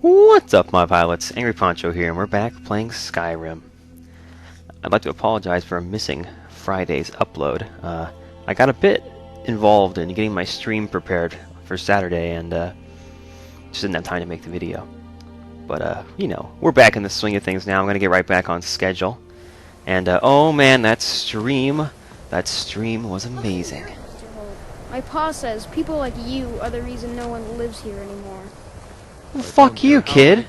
What's up, my pilots? Angry Poncho here, and we're back playing Skyrim. I'd like to apologize for missing Friday's upload. I got a bit involved in getting my stream prepared for Saturday, and just didn't have time to make the video. But, you know, we're back in the swing of things now. I'm going to get right back on schedule. And, oh man, that stream was amazing. My pa says people like you are the reason no one lives here anymore. Well, fuck you, kid.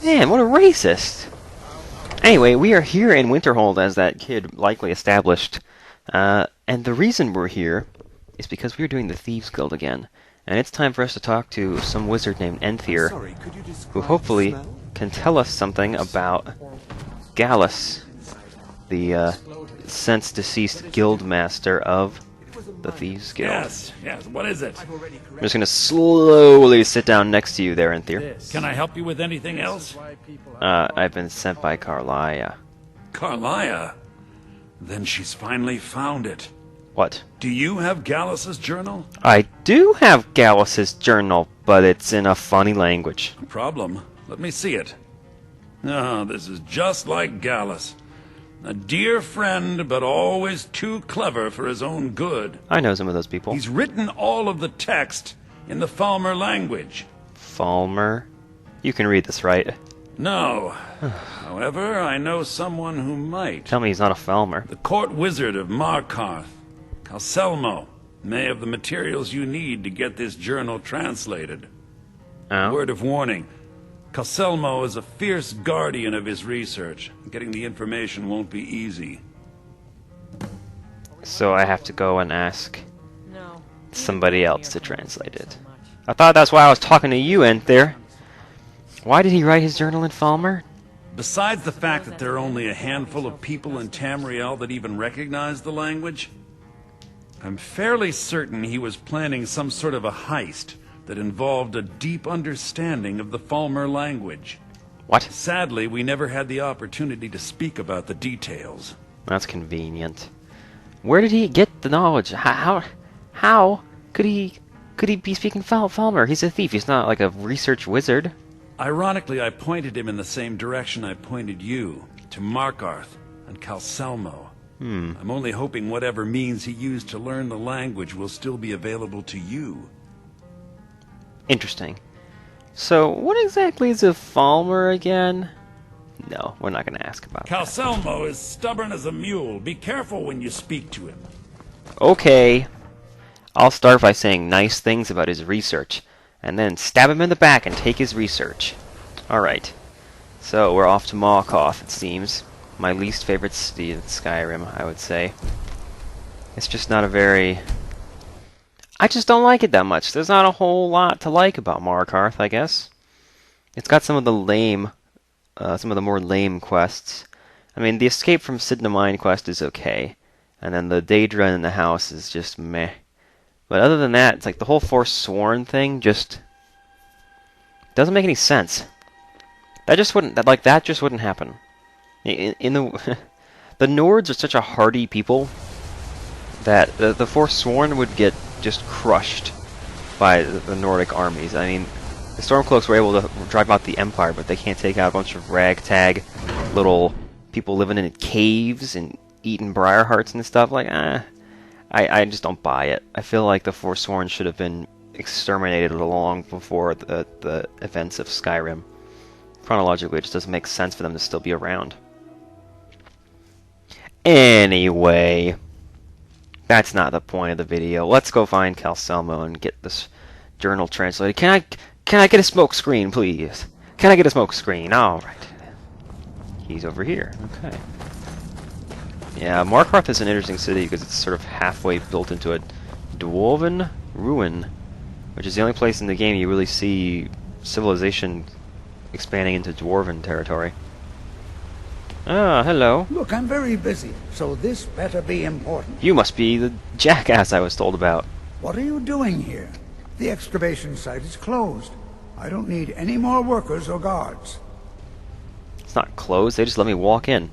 Man, what a racist. Anyway, we are here in Winterhold, as that kid likely established. And the reason we're here is because we're doing the Thieves Guild again. And it's time for us to talk to some wizard named Enthier, who hopefully can tell us something about Gallus, the since deceased guildmaster of the Thieves Guild. Yes, what is it? I'm just gonna slowly sit down next to you there, Enthier. Can I help you with anything else? I've been sent by Carlia. Carlia? Then she's finally found it. What? Do you have Gallus's journal? I do have Gallus's journal, but it's in a funny language. No problem. Let me see it. Ah, this is just like Gallus. A dear friend, but always too clever for his own good. I know some of those people. He's written all of the text in the Falmer language. Falmer? You can read this, right? No. However, I know someone who might. Tell me he's not a Falmer. The court wizard of Markarth, Calselmo, may have the materials you need to get this journal translated. Oh? Word of warning. Calselmo is a fierce guardian of his research. Getting the information won't be easy. So I have to go and ask somebody else to translate it. I thought that's why I was talking to you, Enthier. Why did he write his journal in Falmer? Besides the fact that there are only a handful of people in Tamriel that even recognize the language, I'm fairly certain he was planning some sort of a heist that involved a deep understanding of the Falmer language. What? Sadly, we never had the opportunity to speak about the details. That's convenient. Where did he get the knowledge? How could he be speaking Falmer? He's a thief. He's not like a research wizard. Ironically, I pointed him in the same direction I pointed you, to Markarth and Calselmo. I'm only hoping whatever means he used to learn the language will still be available to you. Interesting. So, what exactly is a Falmer again? No, we're not going to ask about that. Calselmo is stubborn as a mule. Be careful when you speak to him. Okay. I'll start by saying nice things about his research, and then stab him in the back and take his research. Alright. So, we're off to Markarth, it seems. My least favorite city in Skyrim, I would say. It's just not a very... I just don't like it that much. There's not a whole lot to like about Markarth, I guess. It's got some of the more lame quests. I mean, the Escape from Sidna Mine quest is okay. And then the Daedra in the house is just meh. But other than that, it's like the whole Forsworn thing just doesn't make any sense. That just wouldn't happen. In the the Nords are such a hardy people that the Forsworn would get just crushed by the Nordic armies. I mean, the Stormcloaks were able to drive out the Empire, but they can't take out a bunch of ragtag little people living in caves and eating briar hearts and stuff. Like, I just don't buy it. I feel like the Forsworn should have been exterminated long before the events of Skyrim. Chronologically, it just doesn't make sense for them to still be around. Anyway, that's not the point of the video. Let's go find Calselmo and get this journal translated. Can I get a smoke screen, please? Can I get a smoke screen? All right. He's over here. Okay. Yeah, Markarth is an interesting city because it's sort of halfway built into a dwarven ruin, which is the only place in the game you really see civilization expanding into dwarven territory. Ah, hello. Look, I'm very busy, so this better be important. You must be the jackass I was told about. What are you doing here? The excavation site is closed. I don't need any more workers or guards. It's not closed, they just let me walk in.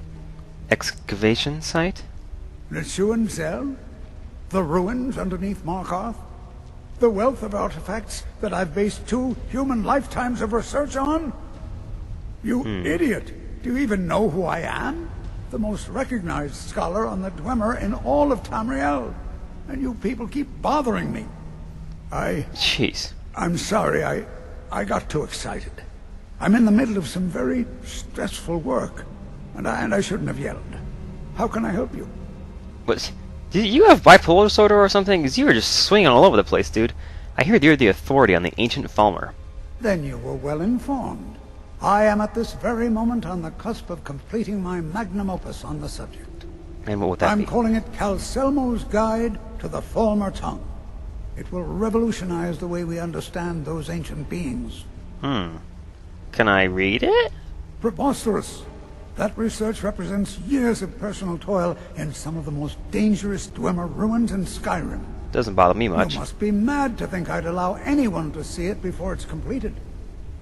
Excavation site? Le Zell? The ruins underneath Markarth? The wealth of artifacts that I've based 2 human lifetimes of research on? You idiot! Do you even know who I am? The most recognized scholar on the Dwemer in all of Tamriel. And you people keep bothering me. Jeez. I'm sorry, I got too excited. I'm in the middle of some very stressful work, and I shouldn't have yelled. How can I help you? What? Did you have bipolar disorder or something? Because you were just swinging all over the place, dude. I hear you're the authority on the ancient Falmer. Then you were well informed. I am at this very moment on the cusp of completing my magnum opus on the subject. And what would that be? I'm calling it Calcelmo's Guide to the Falmer Tongue. It will revolutionize the way we understand those ancient beings. Can I read it? Preposterous. That research represents years of personal toil in some of the most dangerous Dwemer ruins in Skyrim. Doesn't bother me much. You must be mad to think I'd allow anyone to see it before it's completed.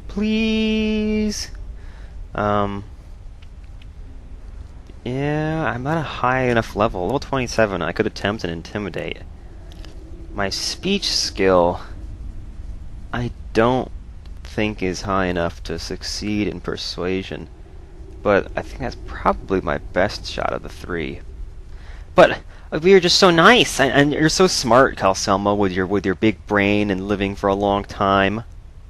Please. Yeah, I'm not a high enough level. Level 27, I could attempt and intimidate. My speech skill, I don't think is high enough to succeed in persuasion. But I think that's probably my best shot of the 3. But we are just so nice, and you're so smart, Calcelmo, with your big brain and living for a long time.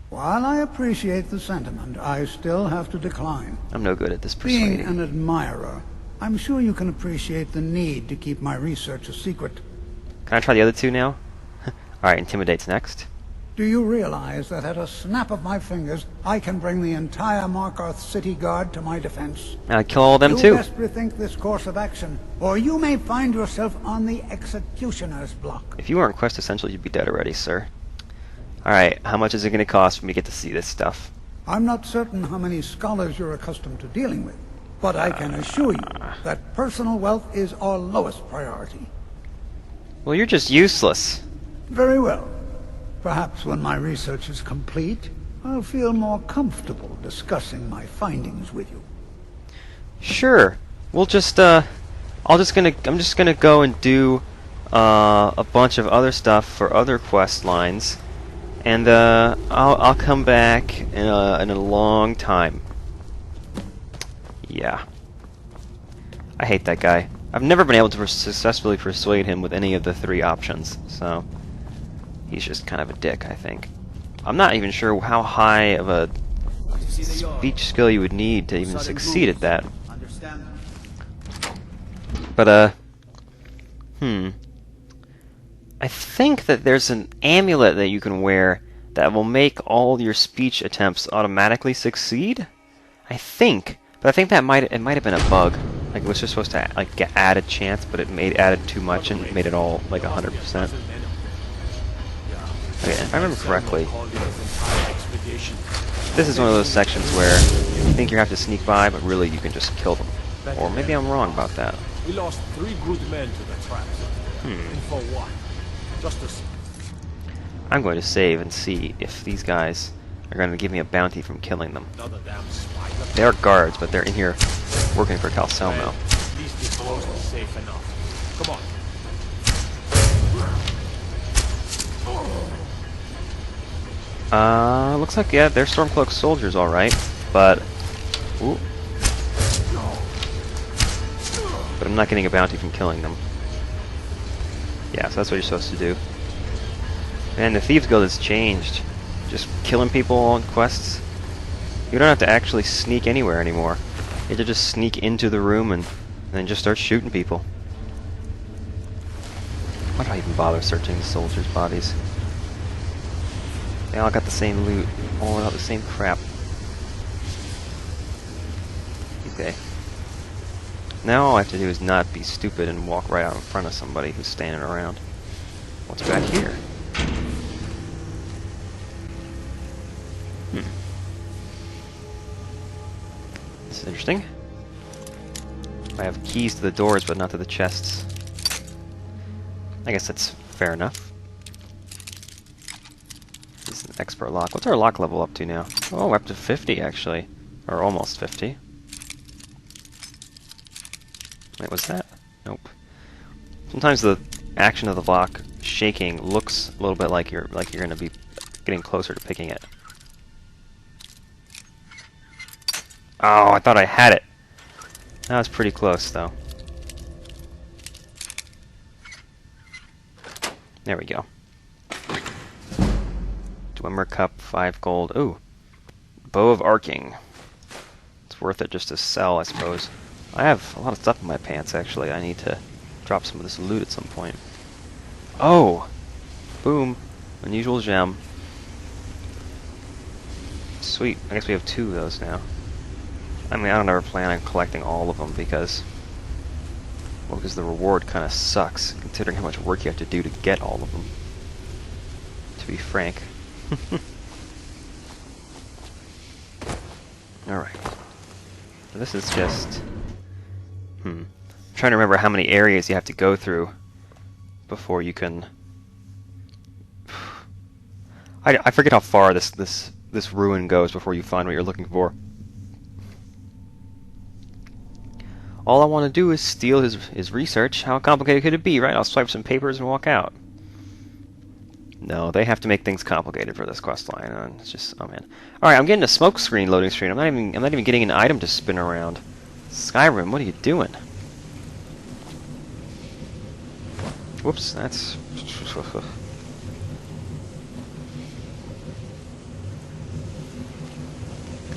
While I appreciate the sentiment, I still have to decline. I'm no good at this Being persuading. an admirer, I'm sure you can appreciate the need to keep my research a secret. Can I try the other 2 now? Alright, intimidate's next. Do you realize that at a snap of my fingers, I can bring the entire Markarth city guard to my defense? I'll kill all of them You too. best rethink this course of action, or you may find yourself on the executioner's block. If you weren't Quest Essential, you'd be dead already, sir. Alright, how much is it going to cost for me to get to see this stuff? I'm not certain how many scholars you're accustomed to dealing with, but I can assure you that personal wealth is our lowest priority. Well, you're just useless. Very well. Perhaps when my research is complete, I'll feel more comfortable discussing my findings with you. Sure. We'll just, I'm just gonna go and do, a bunch of other stuff for other quest lines. And, I'll come back in a long time. Yeah. I hate that guy. I've never been able to successfully persuade him with any of the 3 options, so he's just kind of a dick, I think. I'm not even sure how high of a speech skill you would need to even succeed at that. But, I think that there's an amulet that you can wear that will make all your speech attempts automatically succeed? I think. But I think that it might have been a bug. Like, it was just supposed to, like, get added chance, but it added too much and made it all, like, 100%. Okay, if I remember correctly, this is one of those sections where you think you have to sneak by, but really you can just kill them. Or maybe I'm wrong about that. We lost 3 good men to the traps. And for what? Just a... I'm going to save and see if these guys are going to give me a bounty from killing them. Another damn spider. They are guards, but they're in here working for Calcelmo. At least this coast is safe enough. Come on. Looks like, yeah, they're Stormcloak soldiers, alright, but... Ooh. But I'm not getting a bounty from killing them. Yeah, so that's what you're supposed to do. Man, the Thieves Guild has changed. Just killing people on quests. You don't have to actually sneak anywhere anymore. You have to just sneak into the room and then just start shooting people. Why do I even bother searching the soldiers' bodies? They all got the same loot. All got the same crap. Okay. Now all I have to do is not be stupid and walk right out in front of somebody who's standing around. What's back here? This is interesting. I have keys to the doors, but not to the chests. I guess that's fair enough. This is an expert lock. What's our lock level up to now? Oh, up to 50, actually. Or almost 50. Wait, what's that? Nope. Sometimes the action of the lock shaking looks a little bit like you're going to be getting closer to picking it. Oh, I thought I had it. That was pretty close, though. There we go. Dwemer Cup, 5 gold. Ooh. Bow of Arcing. It's worth it just to sell, I suppose. I have a lot of stuff in my pants, actually. I need to drop some of this loot at some point. Oh! Boom. Unusual gem. Sweet. I guess we have 2 of those now. I mean, I don't ever plan on collecting all of them because... well, because the reward kind of sucks, considering how much work you have to do to get all of them. To be frank. Alright. This is just... I'm trying to remember how many areas you have to go through before you can... I forget how far this ruin goes before you find what you're looking for. All I want to do is steal his research. How complicated could it be, right? I'll swipe some papers and walk out. No, they have to make things complicated for this quest line. It's just, oh man. All right, I'm getting a smoke screen loading screen. I'm not even getting an item to spin around. Skyrim, what are you doing? Whoops, that's...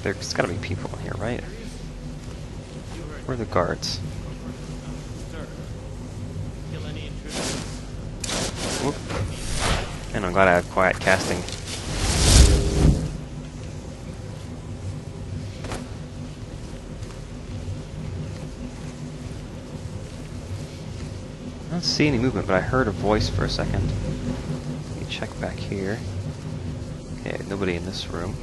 There's gotta be people in here, right? Where are the guards? Whoop. And I'm glad I have quiet casting. I don't see any movement, but I heard a voice for a second. Let me check back here. Okay, nobody in this room.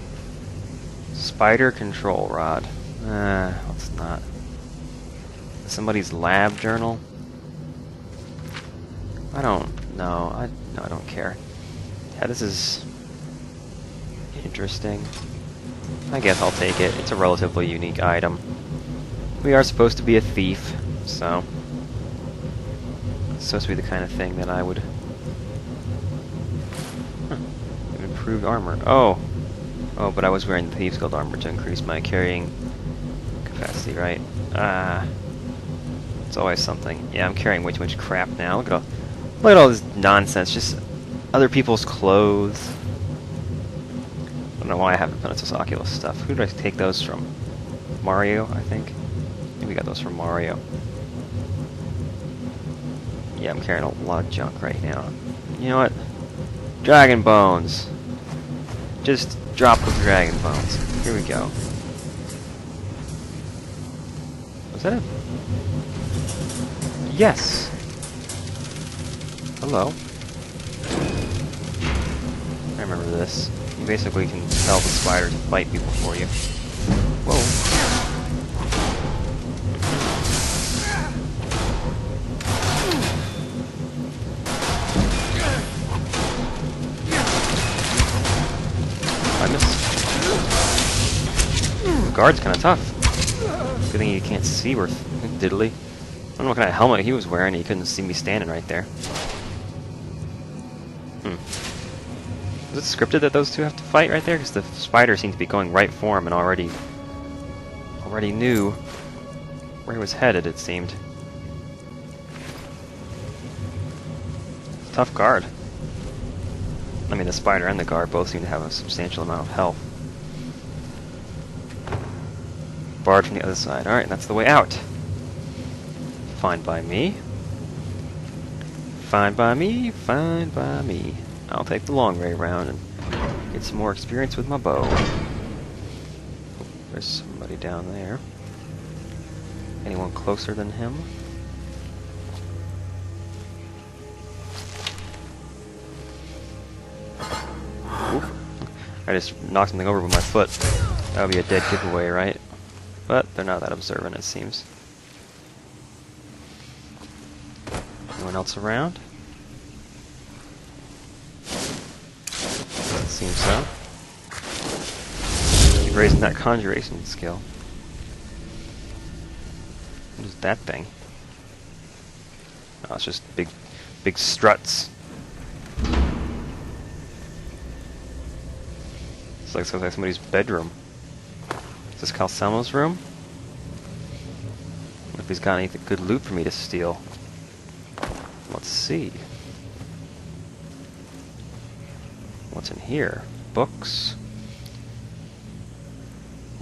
Spider control rod. Let's not. Somebody's lab journal? I don't know. I don't care. Yeah, this is interesting. I guess I'll take it. It's a relatively unique item. We are supposed to be a thief, so it's supposed to be the kind of thing that I would... Improved armor. Oh, but I was wearing the Thieves Guild armor to increase my carrying capacity, right? It's always something. Yeah, I'm carrying way too much crap now. Look at all this nonsense. Just other people's clothes. I don't know why I haven't put this Oculus stuff. Who did I take those from? Mario, I think. Maybe we got those from Mario. Yeah, I'm carrying a lot of junk right now. You know what? Dragon bones. Just drop the dragon bones. Here we go. Was that it? Yes! Hello. I remember this. You basically can tell the spider to fight people for you. Whoa. I missed. The guard's kinda tough. Good thing you can't see worth diddly. I don't know what kind of helmet he was wearing, he couldn't see me standing right there. Is it scripted that those two have to fight right there? Because the spider seemed to be going right for him and already knew where he was headed, it seemed. Tough guard. I mean, the spider and the guard both seem to have a substantial amount of health. Barred from the other side. Alright, that's the way out. Fine by me. Fine by me, fine by me. I'll take the long way around and get some more experience with my bow. Oh, there's somebody down there. Anyone closer than him? Oof. I just knocked something over with my foot. That would be a dead giveaway, right? But they're not that observant, it seems. Anyone else around? Doesn't seem so. Keep raising that conjuration skill. What is that thing? Oh, it's just big struts. Looks like somebody's bedroom. Is this Calsamo's room? If he's got any good loot for me to steal. Let's see. What's in here? Books.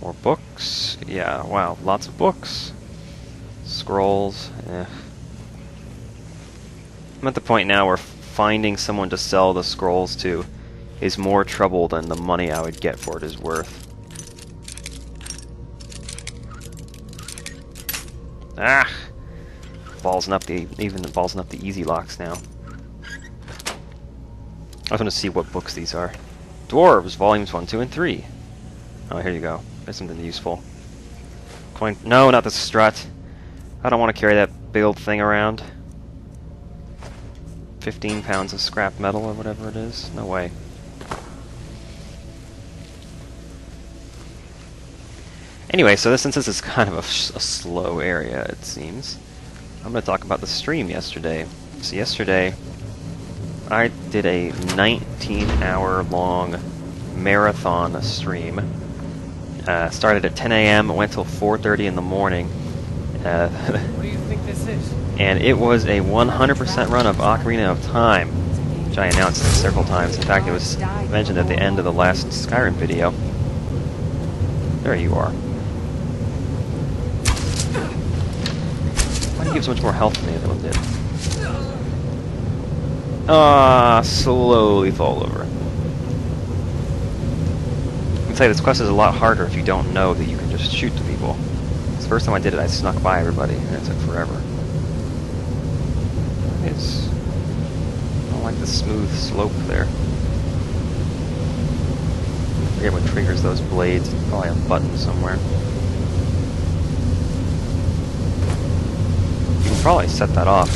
More books. Yeah, wow, lots of books. Scrolls. I'm at the point now where finding someone to sell the scrolls to is more trouble than the money I would get for it is worth. Ah! Ballsing up the easy locks now. I just want to see what books these are. Dwarves, volumes 1, 2, and 3. Oh, here you go. There's something useful. Coin. No, not the strut. I don't want to carry that big old thing around. 15 pounds of scrap metal or whatever it is. No way. Anyway, so since this is kind of a slow area, it seems, I'm going to talk about the stream yesterday. So yesterday, I did a 19-hour-long marathon stream. Started at 10 a.m., went till 4:30 in the morning. What do you think this is? And it was a 100% run of Ocarina of Time, which I announced several times. In fact, it was mentioned at the end of the last Skyrim video. There you are. Why do you give so much more health than the other one did? Ah, slowly fall over. I can tell you this quest is a lot harder if you don't know that you can just shoot the people. The first time I did it, I snuck by everybody, and it took forever. I don't like the smooth slope there. I forget what triggers those blades. Probably a button somewhere. You can probably set that off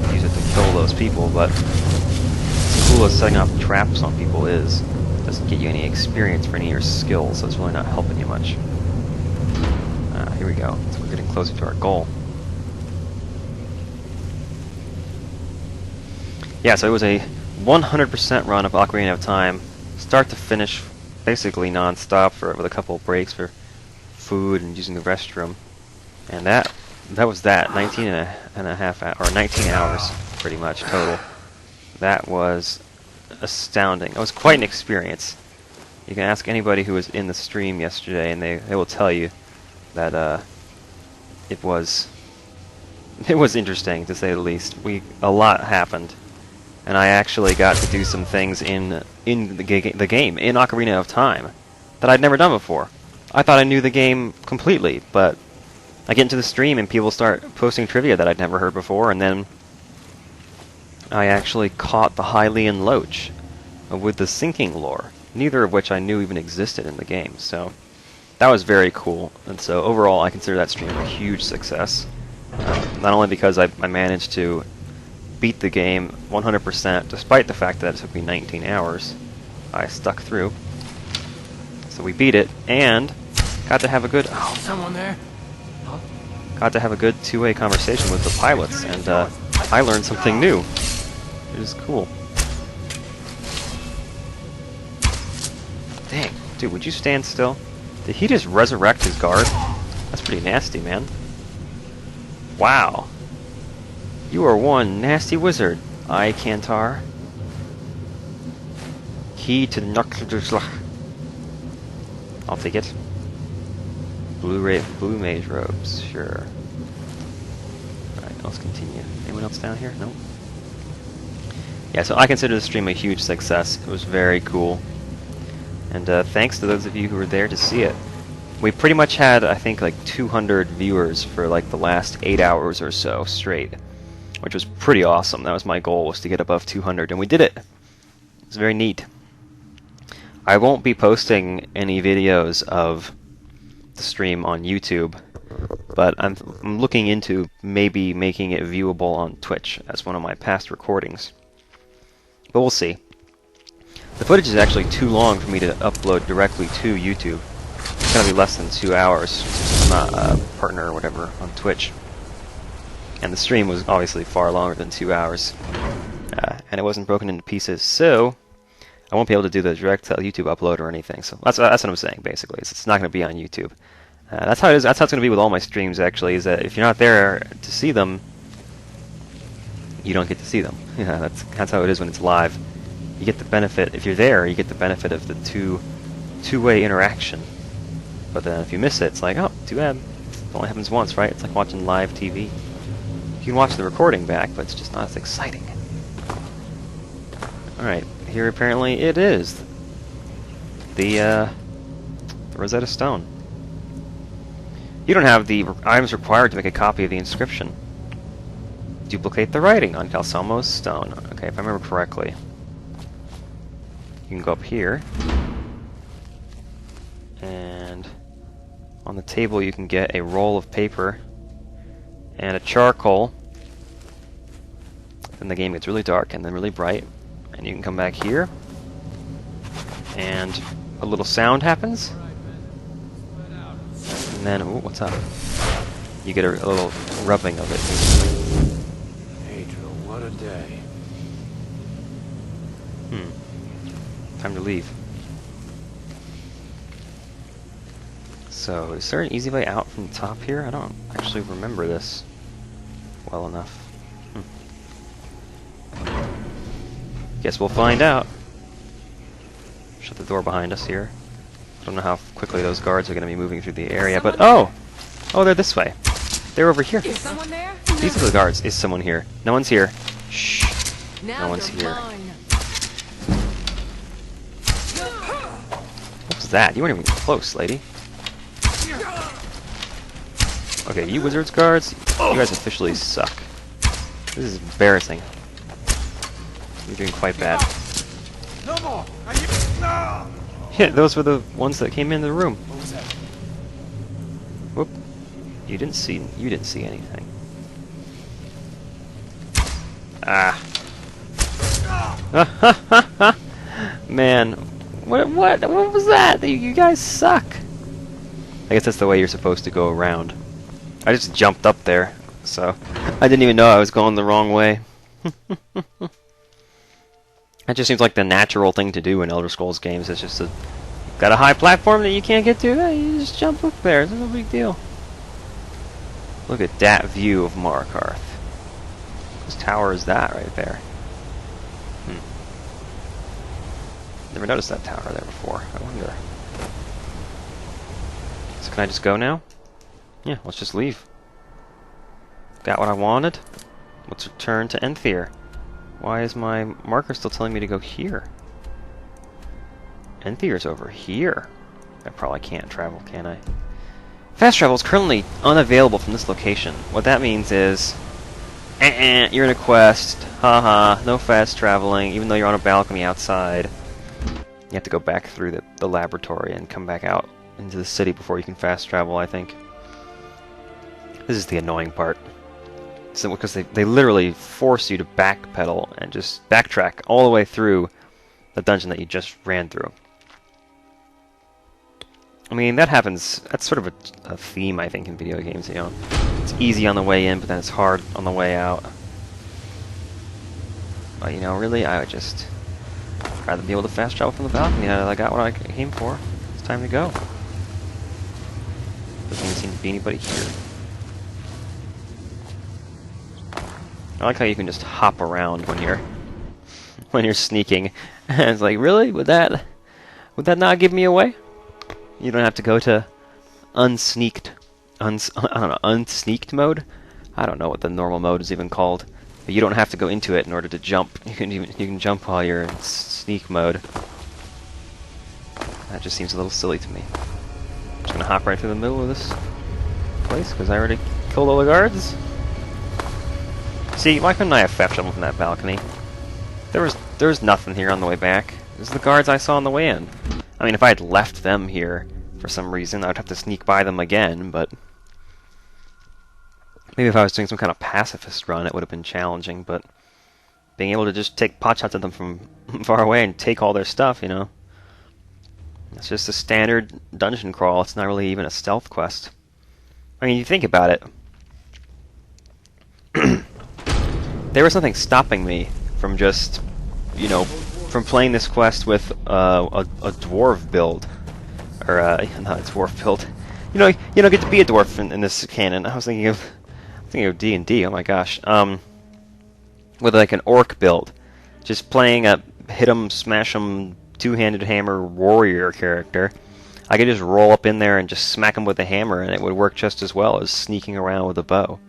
and use it to kill those people, but as cool as setting off traps on people is, it doesn't get you any experience for any of your skills, so it's really not helping you much. Here we go. So we're getting closer to our goal. Yeah, so it was a 100% run of Ocarina of Time, start to finish, basically non-stop with a couple of breaks for food and using the restroom. And that was that, 19 hours, pretty much, total. That was astounding. It was quite an experience. You can ask anybody who was in the stream yesterday, and they will tell you that it was interesting, to say the least. A lot happened, and I actually got to do some things in the game, in Ocarina of Time, that I'd never done before. I thought I knew the game completely, but I get into the stream and people start posting trivia that I'd never heard before, and then I actually caught the Hylian Loach with the sinking lore, neither of which I knew even existed in the game, so that was very cool. And so overall I consider that stream a huge success, not only because I managed to beat the game 100% despite the fact that it took me 19 hours. I stuck through, so we beat it, and got to have a good Someone there? Huh? got to have a good two-way conversation with the pilots, and I learned something new. It is cool. Dang, dude, would you stand still? Did he just resurrect his guard? That's pretty nasty, man. Wow. You are one nasty wizard, Kantar. Key to the I'll take it. Blue mage robes, sure. Alright, let's continue. Anyone else down here? No? Yeah, so I consider the stream a huge success. It was very cool. And thanks to those of you who were there to see it. We pretty much had, I think, like 200 viewers for like the last 8 hours or so straight, which was pretty awesome. That was my goal, was to get above 200, and we did it. It was very neat. I won't be posting any videos of the stream on YouTube, but I'm looking into maybe making it viewable on Twitch as one of my past recordings. But we'll see. The footage is actually too long for me to upload directly to YouTube. It's going to be less than 2 hours, since I'm not a partner or whatever on Twitch. And the stream was obviously far longer than 2 hours. And it wasn't broken into pieces, so I won't be able to do the direct YouTube upload or anything. So that's what I'm saying. Basically, it's not going to be on YouTube. That's how it is. That's how it's going to be with all my streams. Actually, is that if you're not there to see them, you don't get to see them. Yeah, that's how it is when it's live. You get the benefit if you're there. You get the benefit of the two-way interaction. But then if you miss it, it's like, oh, too bad. It only happens once, right? It's like watching live TV. You can watch the recording back, but it's just not as exciting. Alright, here apparently it is. The Rosetta Stone. You don't have the items required to make a copy of the inscription. Duplicate the writing on Calcelmo's stone. Okay, if I remember correctly. You can go up here. And on the table you can get a roll of paper and a charcoal. Then the game gets really dark and then really bright. And you can come back here. And a little sound happens. And then, ooh, what's up? You get a little rubbing of it. Adriel, what a day. Time to leave. So, is there an easy way out from the top here? I don't actually remember this well enough. Guess we'll find out. Shut the door behind us here. I don't know how quickly those guards are going to be moving through the area, but oh! Oh, they're this way. They're over here. Is someone there? These are the guards. Is someone here? No one's here. Shh. Now No one's you're here. mine. What was that? You weren't even close, lady. Okay, you wizards guards, you guys officially suck. This is embarrassing. You're doing quite bad. No more! No! Yeah, those were the ones that came into the room. What was that? Whoop. You didn't see anything. Ah. Man, what was that? You guys suck. I guess that's the way you're supposed to go around. I just jumped up there, so I didn't even know I was going the wrong way. That just seems like the natural thing to do in Elder Scrolls games. It's just got a high platform that you can't get to. You just jump up there. It's no big deal. Look at that view of Markarth. Whose tower is that right there? Never noticed that tower there before. I wonder. So can I just go now? Yeah, let's just leave. Got what I wanted. Let's return to Enthier. Why is my marker still telling me to go here? Enthier's over here. I probably can't travel, can I? Fast travel is currently unavailable from this location. What that means is, you're in a quest. Haha, no fast traveling, even though you're on a balcony outside. You have to go back through the laboratory and come back out into the city before you can fast travel, I think. This is the annoying part. So, because they literally force you to backpedal and just backtrack all the way through the dungeon that you just ran through. I mean, that happens. That's sort of a theme, I think, in video games. You know, it's easy on the way in, but then it's hard on the way out. But you know, really, I would just rather be able to fast travel from the balcony. Now that I got what I came for, it's time to go. Doesn't even seem to be anybody here. I like how you can just hop around when you're sneaking. And it's like, really? Would that not give me away? You don't have to go to unsneaked mode. I don't know what the normal mode is even called. But you don't have to go into it in order to jump. You can jump while you're in sneak mode. That just seems a little silly to me. I'm just gonna hop right through the middle of this place because I already killed all the guards. See, why couldn't I have fast traveled from that balcony? There was nothing here on the way back. This is the guards I saw on the way in. I mean, if I had left them here for some reason, I would have to sneak by them again, but maybe if I was doing some kind of pacifist run, it would have been challenging, but being able to just take potshots at them from far away and take all their stuff, you know, it's just a standard dungeon crawl. It's not really even a stealth quest. I mean, you think about it. There was nothing stopping me from just, you know, from playing this quest with a dwarf build, or not a dwarf build. You don't get to be a dwarf in this canon. I was thinking of D&D. Oh my gosh. With like an orc build, just playing a hit 'em, smash 'em, two-handed hammer warrior character. I could just roll up in there and just smack him with a hammer, and it would work just as well as sneaking around with a bow.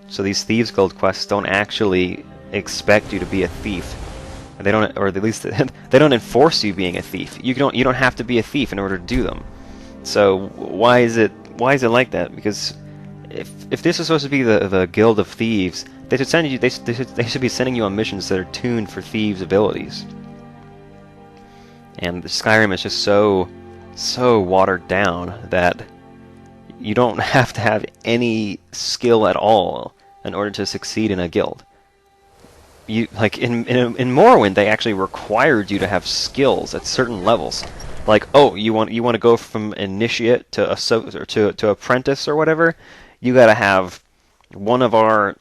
So these Thieves Guild quests don't actually expect you to be a thief. They don't, or at least they don't enforce you being a thief. You don't have to be a thief in order to do them. So why is it like that? Because if this is supposed to be the Guild of Thieves, they should send you. They should be sending you on missions that are tuned for thieves' abilities. And Skyrim is just so watered down that you don't have to have any skill at all in order to succeed in a guild. You like in Morrowind, they actually required you to have skills at certain levels. Like, oh, you want to go from initiate to apprentice or whatever, you got to have one of our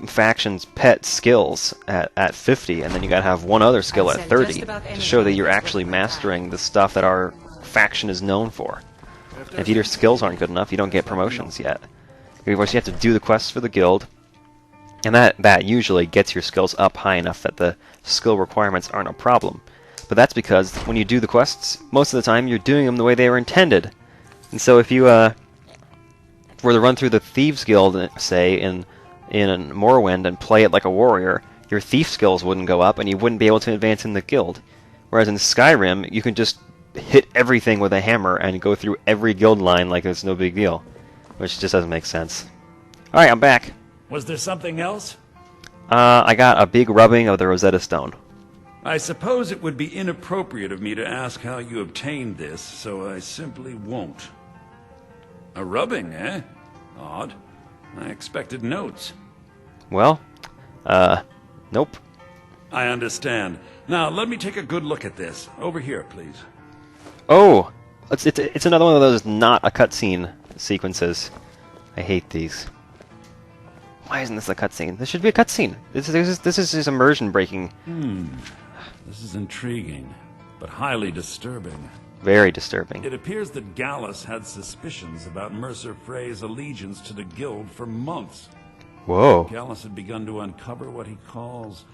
faction's pet skills at 50, and then you got to have one other skill at 30 to show that you're actually mastering the stuff that our faction is known for. And if your skills aren't good enough, you don't get promotions yet. Of course, you have to do the quests for the guild, and that usually gets your skills up high enough that the skill requirements aren't a problem. But that's because when you do the quests, most of the time you're doing them the way they were intended. And so if you were to run through the Thieves Guild, say, in Morrowind and play it like a warrior, your thief skills wouldn't go up and you wouldn't be able to advance in the guild. Whereas in Skyrim, you can just hit everything with a hammer and go through every guild line like it's no big deal. Which just doesn't make sense. Alright, I'm back. Was there something else? I got a big rubbing of the Rosetta Stone. I suppose it would be inappropriate of me to ask how you obtained this, so I simply won't. A rubbing, eh? Odd. I expected notes. Well, nope. I understand. Now, let me take a good look at this. Over here, please. Oh! It's another one of those not a cutscene sequences. I hate these. Why isn't this a cutscene? This should be a cutscene. This is just immersion breaking. This is intriguing, but highly disturbing. Very disturbing. It appears that Gallus had suspicions about Mercer Frey's allegiance to the Guild for months. Whoa. Gallus had begun to uncover what he calls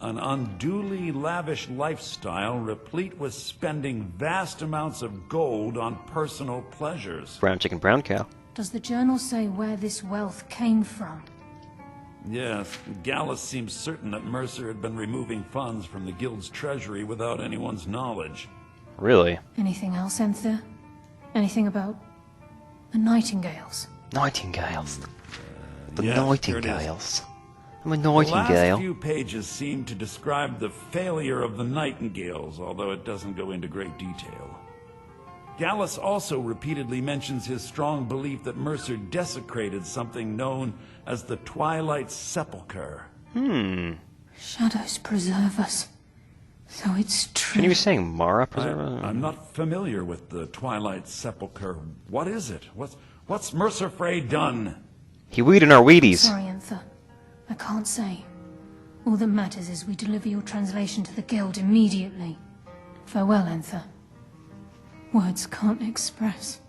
an unduly lavish lifestyle replete with spending vast amounts of gold on personal pleasures. Brown chicken, brown cow. Does the journal say where this wealth came from? Yes, Gallus seems certain that Mercer had been removing funds from the Guild's treasury without anyone's knowledge. Really? Anything else, Enther? Anything about the Nightingales? Nightingales. The yes, Nightingales. I'm a The nightingale. last few pages seem to describe the failure of the Nightingales, although it doesn't go into great detail. Gallus also repeatedly mentions his strong belief that Mercer desecrated something known as the Twilight Sepulchre. Shadows preserve us. So it's true. Can you be saying Mara Preserver? I'm not familiar with the Twilight Sepulchre. What is it? What's Mercer Frey done? He weed in our Wheaties. Sorry, Enther. I can't say. All that matters is we deliver your translation to the Guild immediately. Farewell, Enther. Words can't express.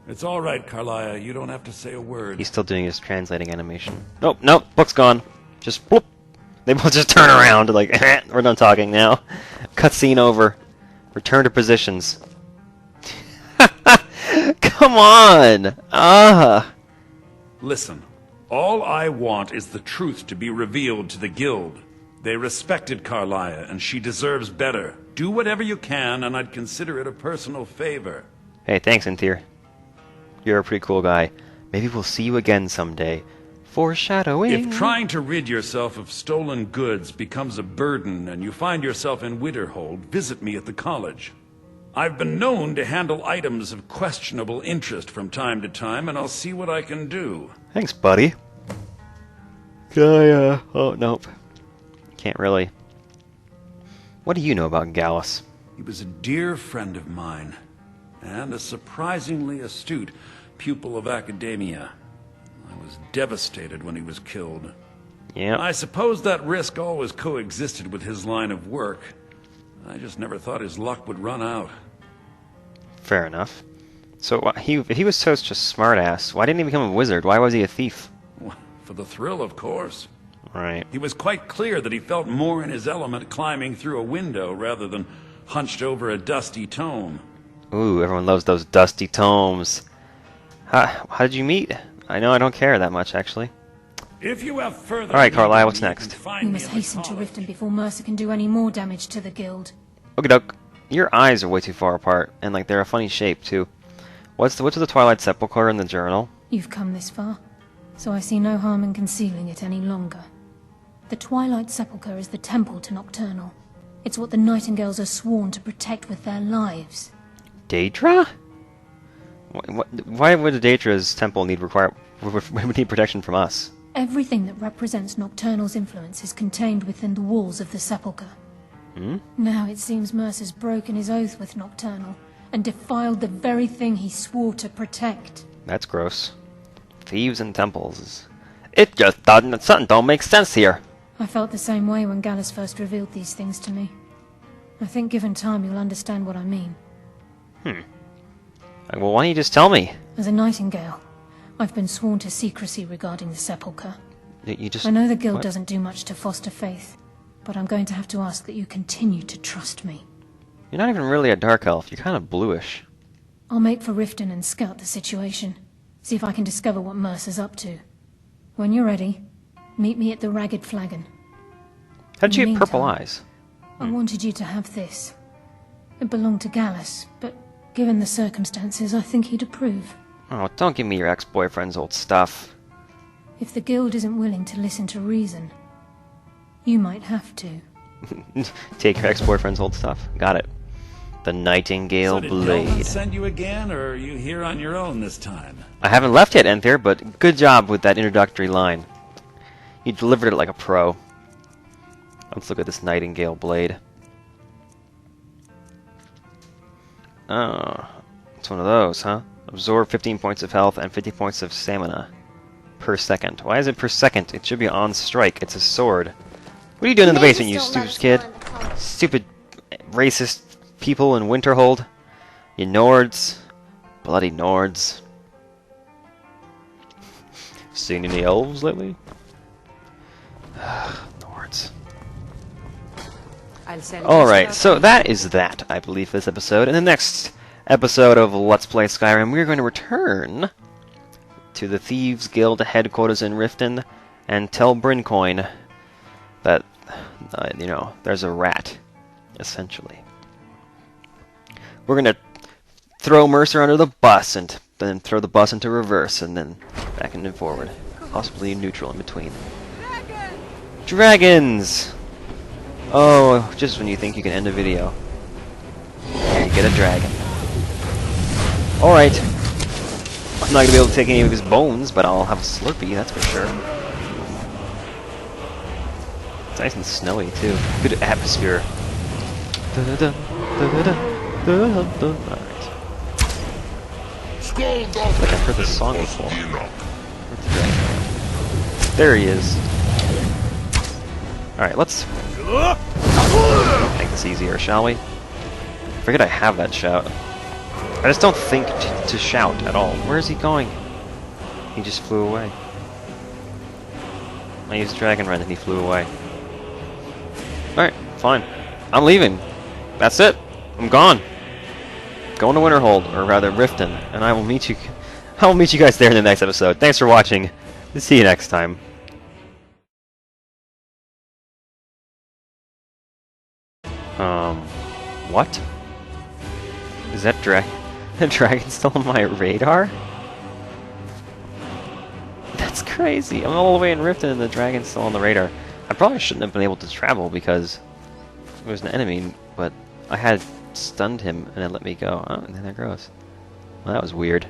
It's all right, Carlia. You don't have to say a word. He's still doing his translating animation. Nope, book's gone. Just whoop. They both just turn around like, we're done talking now. Cutscene over. Return to positions. Come on! Listen, all I want is the truth to be revealed to the Guild. They respected Carlia, and she deserves better. Do whatever you can, and I'd consider it a personal favor. Hey, thanks, Intir. You're a pretty cool guy. Maybe we'll see you again someday. Foreshadowing. If trying to rid yourself of stolen goods becomes a burden and you find yourself in Winterhold, visit me at the college. I've been known to handle items of questionable interest from time to time, and I'll see what I can do. Thanks, buddy. Can I, oh, nope. Can't really. What do you know about Gallus? He was a dear friend of mine, and a surprisingly astute pupil of academia. I was devastated when he was killed. Yep. I suppose that risk always coexisted with his line of work. I just never thought his luck would run out. Fair enough. So if he was such a smartass, why didn't he become a wizard? Why was he a thief? For the thrill, of course. Right. He was quite clear that he felt more in his element climbing through a window rather than hunched over a dusty tome. Ooh, everyone loves those dusty tomes. How did you meet? I know I don't care that much, actually. If you have further... All right, Carlisle, what's next? We must hasten to Riften before Mercer can do any more damage to the guild. Okie doke. Your eyes are way too far apart, and like they're a funny shape too. What's the Twilight Sepulchre in the journal? You've come this far, so I see no harm in concealing it any longer. The Twilight Sepulchre is the temple to Nocturnal. It's what the Nightingales are sworn to protect with their lives. Daedra? Why would Daedra's temple need protection from us? Everything that represents Nocturnal's influence is contained within the walls of the Sepulchre. Now it seems Mercer's broken his oath with Nocturnal and defiled the very thing he swore to protect. That's gross. Thieves and temples. It just doesn't. Something don't make sense here. I felt the same way when Gallus first revealed these things to me. I think given time you'll understand what I mean. Well, why don't you just tell me? As a Nightingale, I've been sworn to secrecy regarding the Sepulchre. You just... I know the Guild what? doesn't do much to foster faith, but I'm going to have to ask that you continue to trust me. You're not even really a dark elf. You're kind of bluish. I'll make for Riften and scout the situation. See if I can discover what Mercer's up to. When you're ready, meet me at the Ragged Flagon. How did In you the get purple meantime, eyes? I wanted you to have this. It belonged to Gallus, but given the circumstances, I think he'd approve. Oh, don't give me your ex-boyfriend's old stuff. If the Guild isn't willing to listen to reason, you might have to. Take your ex-boyfriend's old stuff. Got it. The Nightingale So did Blade. Gelman send you again, or are you here on your own this time? I haven't left yet, Enther, but good job with that introductory line. You delivered it like a pro. Let's look at this Nightingale Blade. Oh, it's one of those, huh? Absorb 15 points of health and 50 points of stamina per second. Why is it per second? It should be on strike. It's a sword. What are you doing in the basement, you stupid kid? Stupid racist people in Winterhold. You Nords. Bloody Nords. Seen any elves lately? Nords. Alright, so that is that, I believe, for this episode. In the next episode of Let's Play Skyrim, we're going to return to the Thieves Guild headquarters in Riften and tell Brincoin that, you know, there's a rat, essentially. We're going to throw Mercer under the bus and then throw the bus into reverse and then back and forward. Possibly neutral in between. Dragons! Oh, just when you think you can end a video. Here you get a dragon. Alright. I'm not going to be able to take any of his bones, but I'll have a Slurpee, that's for sure. It's nice and snowy, too. Good atmosphere. Alright. I think I've heard this song before. Where's the dragon? There he is. Alright, let's make this easier, shall we? I forget I have that shout. I just don't think to shout at all. Where is he going? He just flew away. I used Dragon Run and he flew away. Alright, fine. I'm leaving. That's it. I'm gone. Going to Winterhold, or rather Riften, and I will meet you guys there in the next episode. Thanks for watching. See you next time. What? Is that a dragon still on my radar? That's crazy. I'm all the way in Riften and the dragon's still on the radar. I probably shouldn't have been able to travel because it was an enemy, but I had stunned him and it let me go. Oh, and then there it goes. Well, that was weird.